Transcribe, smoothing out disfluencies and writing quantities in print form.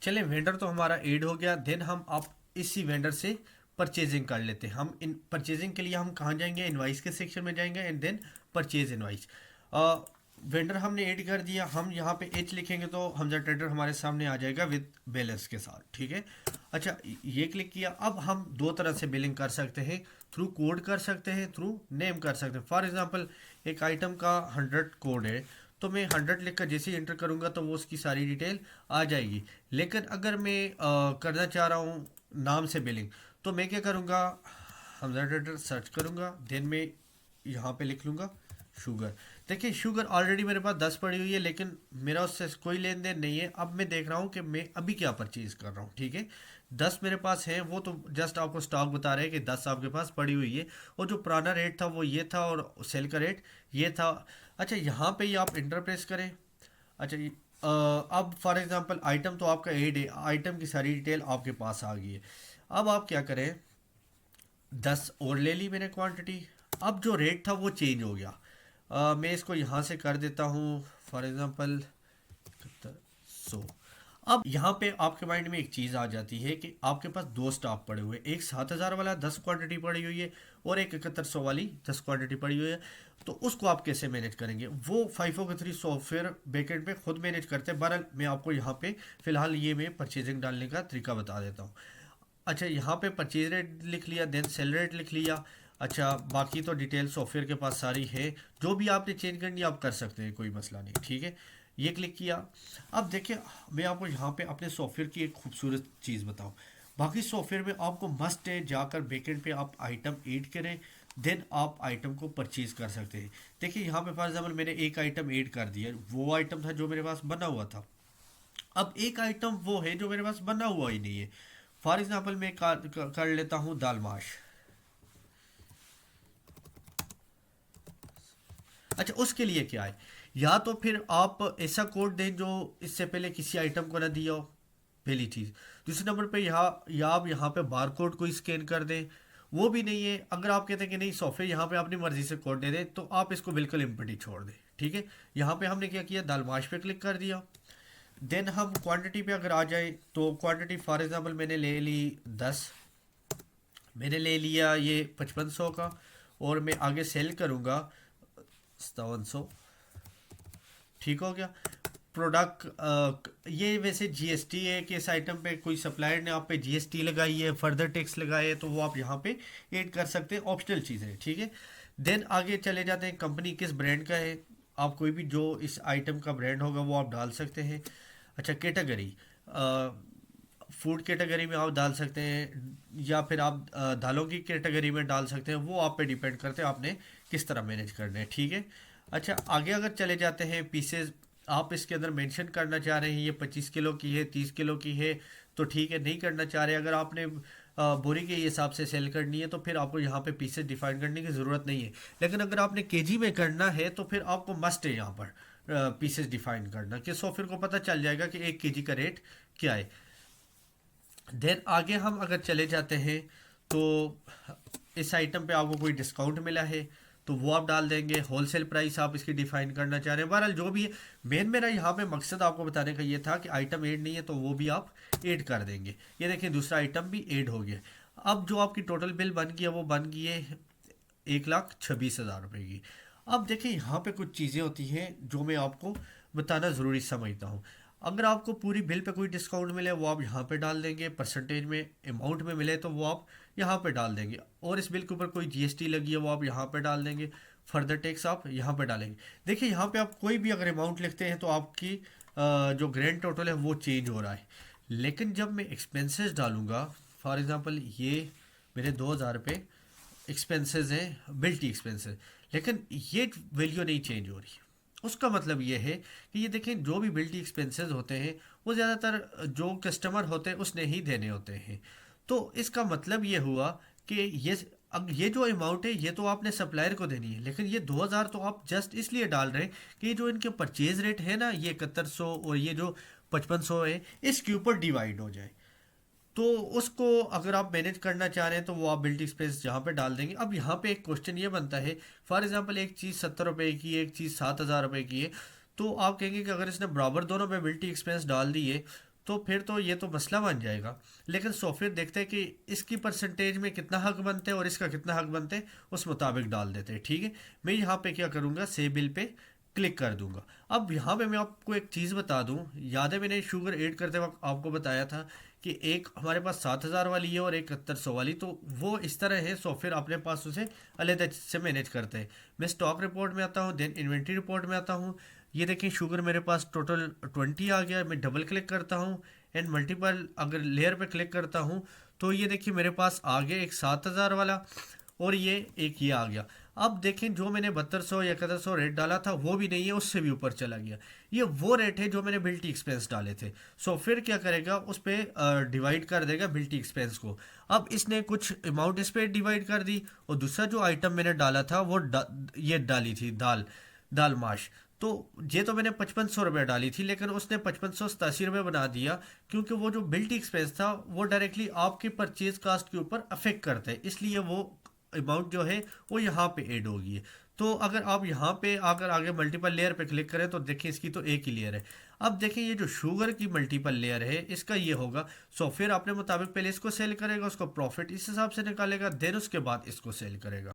चले वेंडर तो हमारा ऐड हो गया। देन हम आप इसी वेंडर से परचेजिंग कर लेते हैं। हम इन परचेजिंग के लिए हम कहाँ जाएंगे, इनवाइस के सेक्शन में जाएंगे and then purchase invoice. Vendor हमने ऐड कर दिया, हम यहाँ पे एच लिखेंगे तो हमजा ट्रेडर हमारे सामने आ जाएगा विद बैलेंस के साथ, ठीक है। अच्छा, ये क्लिक किया। अब हम दो तरह से बिलिंग कर सकते हैं, थ्रू कोड कर सकते हैं, थ्रू नेम कर सकते हैं। फॉर एग्जांपल एक आइटम का 100 कोड है, तो मैं 100 लिख कर जैसे ही एंटर करूंगा तो वो उसकी सारी डिटेल आ जाएगी। लेकिन अगर मैं करना चाह रहा हूँ नाम से बिलिंग, तो मैं क्या करूँगा, हमजा ट्रेडर सर्च करूँगा, देन मैं यहाँ पे लिख लूँगा शुगर। देखिए शुगर ऑलरेडी मेरे पास 10 पड़ी हुई है, लेकिन मेरा उससे कोई लेन देन नहीं है। अब मैं देख रहा हूँ कि मैं अभी क्या परचेज कर रहा हूँ, ठीक है। 10 मेरे पास है, वो तो जस्ट आपको स्टॉक बता रहे हैं कि 10 आपके पास पड़ी हुई है, और जो पुराना रेट था वो ये था और सेल का रेट ये था। अच्छा, यहाँ पे ही आप इंटर प्रेस करें। अच्छा, अब फॉर एग्जांपल आइटम तो आपका एड है, आइटम की सारी डिटेल आपके पास आ गई है। अब आप क्या करें, 10 और ले ली मैंने क्वांटिटी। अब जो रेट था वो चेंज हो गया। मैं इसको यहाँ से कर देता हूँ फॉर एग्जांपल 7100। अब यहाँ पे आपके माइंड में एक चीज़ आ जाती है कि आपके पास दो स्टॉक पड़े हुए, एक 7000 वाला 10 क्वांटिटी पड़ी हुई है और एक 7100 वाली 10 क्वांटिटी पड़ी हुई है। तो उसको आप कैसे मैनेज करेंगे, वो फाइफो के थ्री सॉफ्टवेयर बैकेंड पे खुद मैनेज करते हैं। बहरहाल मैं आपको यहाँ पे फिलहाल ये मैं परचेजिंग डालने का तरीका बता देता हूँ। अच्छा, यहाँ पे परचेज रेट लिख लिया, देन सेल रेट लिख लिया। अच्छा, बाकी तो डिटेल सॉफ्टवेयर के पास सारी है, जो भी आपने चेंज करनी है आप कर सकते हैं, कोई मसला नहीं, ठीक है। ये क्लिक किया। अब देखिए, मैं आपको यहाँ पे अपने सॉफ्टवेयर की एक खूबसूरत चीज़ बताऊँ। बाकी सॉफ्टवेयर में आपको मस्ट है जाकर बैकेंड पे आप आइटम ऐड करें, देन आप आइटम को परचेज कर सकते हैं। देखिए यहाँ पे फॉर एग्जाम्पल मैंने एक आइटम ऐड कर दिया, वो आइटम था जो मेरे पास बना हुआ था। अब एक आइटम वो है जो मेरे पास बना हुआ ही नहीं है। फॉर एग्जाम्पल मैं कर लेता हूँ दाल माश। अच्छा, उसके लिए क्या है, या तो फिर आप ऐसा कोड दें जो इससे पहले किसी आइटम को ना दिया हो, पहली चीज़। दूसरे नंबर पे यहाँ या आप यहाँ पे बार कोड को स्कैन कर दें, वो भी नहीं है। अगर आप कहते हैं कि नहीं सॉफ्टवेयर यहाँ पे अपनी मर्जी से कोड दे दे, तो आप इसको बिल्कुल एम्प्टी छोड़ दें, ठीक है। यहाँ पे हमने क्या किया, दाल माश पे क्लिक कर दिया। देन हम क्वांटिटी पे अगर आ जाए तो क्वांटिटी फॉर एग्जांपल मैंने ले ली 10, मैंने ले लिया ये 5500 का, और मैं आगे सेल करूँगा 5700, ठीक हो गया। प्रोडक्ट ये वैसे जीएसटी है कि इस आइटम पे कोई सप्लायर ने आप पे जीएसटी लगाई है, फर्दर टैक्स लगाए है, तो वो आप यहाँ पे ऐड कर सकते हैं, ऑप्शनल चीज़ है, ठीक है। देन आगे चले जाते हैं, कंपनी किस ब्रांड का है, आप कोई भी जो इस आइटम का ब्रांड होगा वो आप डाल सकते हैं। अच्छा, कैटेगरी फूड कैटेगरी में आप डाल सकते हैं, या फिर आप दालों की कैटेगरी में डाल सकते हैं, वो आप पे डिपेंड करते हैं आपने किस तरह मैनेज करना है, ठीक है। अच्छा, आगे अगर चले जाते हैं पीसेज, आप इसके अंदर मेंशन करना चाह रहे हैं ये 25 किलो की है, 30 किलो की है, तो ठीक है। नहीं करना चाह रहे, अगर आपने बोरी के हिसाब से सेल करनी है तो फिर आपको यहाँ पे पीसेज डिफाइन करने की ज़रूरत नहीं है। लेकिन अगर आपने केजी में करना है तो फिर आपको मस्ट है यहाँ पर पीसेज डिफाइन करना, कि सॉफ्टवेयर को पता चल जाएगा कि 1 केजी का रेट क्या है। देन आगे हम अगर चले जाते हैं तो इस आइटम पे आपको कोई डिस्काउंट मिला है तो वो आप डाल देंगे, होलसेल प्राइस आप इसकी डिफाइन करना चाह रहे हैं। बहरहाल जो भी है, मेन मेरा यहाँ पे मकसद आपको बताने का ये था कि आइटम ऐड नहीं है तो वो भी आप ऐड कर देंगे। ये देखिए दूसरा आइटम भी ऐड हो गया। अब जो आपकी टोटल बिल बन गई है वो बन गई है 1,26,000 रुपये की। अब देखिए यहाँ पे कुछ चीज़ें होती हैं जो मैं आपको बताना ज़रूरी समझता हूँ। अगर आपको पूरी बिल पे कोई डिस्काउंट मिले वो आप यहाँ पे डाल देंगे, परसेंटेज में अमाउंट में मिले तो वो आप यहाँ पे डाल देंगे, और इस बिल के ऊपर कोई जीएसटी लगी है वो आप यहाँ पे डाल देंगे, फर्दर टैक्स आप यहाँ पे डालेंगे। देखिए यहाँ पे आप कोई भी अगर अमाउंट लिखते हैं तो आपकी जो ग्रैंड टोटल है वो चेंज हो रहा है। लेकिन जब मैं एक्सपेंसेस डालूंगा, फॉर एग्जांपल ये मेरे 2,000 रुपये एक्सपेंसेस हैं, बिल्टी एक्सपेंसेस, लेकिन ये वैल्यू नहीं चेंज हो रही। उसका मतलब ये है कि ये देखें जो भी बिल्टी एक्सपेंसेस होते हैं वो ज़्यादातर जो कस्टमर होते हैं उसने ही देने होते हैं। तो इसका मतलब ये हुआ कि ये, अब ये जो अमाउंट है ये तो आपने सप्लायर को देनी है, लेकिन ये 2,000 तो आप जस्ट इसलिए डाल रहे हैं कि जो इनके परचेज रेट है ना, ये 7100 और ये जो 5500 है, इसके ऊपर डिवाइड हो जाए। तो उसको अगर आप मैनेज करना चाह रहे हैं तो वो आप बिल्ट स्पेस यहाँ पे डाल देंगे। अब यहाँ पे एक क्वेश्चन ये बनता है, फॉर एग्जांपल एक चीज़ 70 रुपये की है, एक चीज़ 7,000 रुपये की है, तो आप कहेंगे कि अगर इसने बराबर दोनों पे बिल्टी एक्सपेंस डाल दिए तो फिर तो ये तो मसला बन जाएगा। लेकिन सॉफ्टवेयर देखते हैं कि इसकी परसेंटेज में कितना हक बनते हैं और इसका कितना हक बनते हैं, उस मुताबिक डाल देते हैं। ठीक है, मैं यहाँ पे क्या करूँगा, सेव बिल पे क्लिक कर दूंगा। अब यहाँ पे मैं आपको एक चीज़ बता दूं, याद है मैंने शुगर ऐड करते वक्त आपको बताया था कि एक हमारे पास 7,000 वाली है और एक 7100 वाली, तो वो इस तरह है, सॉफ्टवेयर अपने पास उसे अलग से मैनेज करते हैं। मैं स्टॉक रिपोर्ट में आता हूँ, देन इन्वेंट्री रिपोर्ट में आता हूँ। ये देखिए शुगर मेरे पास टोटल 20 आ गया। मैं डबल क्लिक करता हूँ एंड मल्टीपल अगर लेयर पे क्लिक करता हूँ तो ये देखिए मेरे पास आ गया एक 7,000 वाला और एक ये आ गया। अब देखें जो मैंने 7200 या 7100 रेट डाला था वो भी नहीं है, उससे भी ऊपर चला गया। ये वो रेट है जो मैंने बिल्टी एक्सपेंस डाले थे। सो फिर क्या करेगा, उस पर डिवाइड कर देगा बिल्टी एक्सपेंस को। अब इसने कुछ अमाउंट इस पर डिवाइड कर दी और दूसरा जो आइटम मैंने डाला था वो ये डाली थी दाल, दाल माश। तो ये तो मैंने 5500 रुपये डाली थी, लेकिन उसने 5587 रुपये बना दिया, क्योंकि वो जो बिल्टी एक्सपेंस था वो डायरेक्टली आपके परचेज कास्ट के ऊपर अफेक्ट करता है, इसलिए वो अमाउंट जो है वो यहाँ पे ऐड होगी है। तो अगर आप यहाँ पे अगर आगे मल्टीपल लेयर पे क्लिक करें तो देखिए इसकी तो एक ही लेयर है। अब देखिए ये जो शुगर की मल्टीपल लेयर है इसका ये होगा, सॉफ्टवेयर अपने मुताबिक पहले इसको सेल करेगा, उसको प्रॉफिट इस हिसाब से निकालेगा, देन उसके बाद इसको सेल करेगा।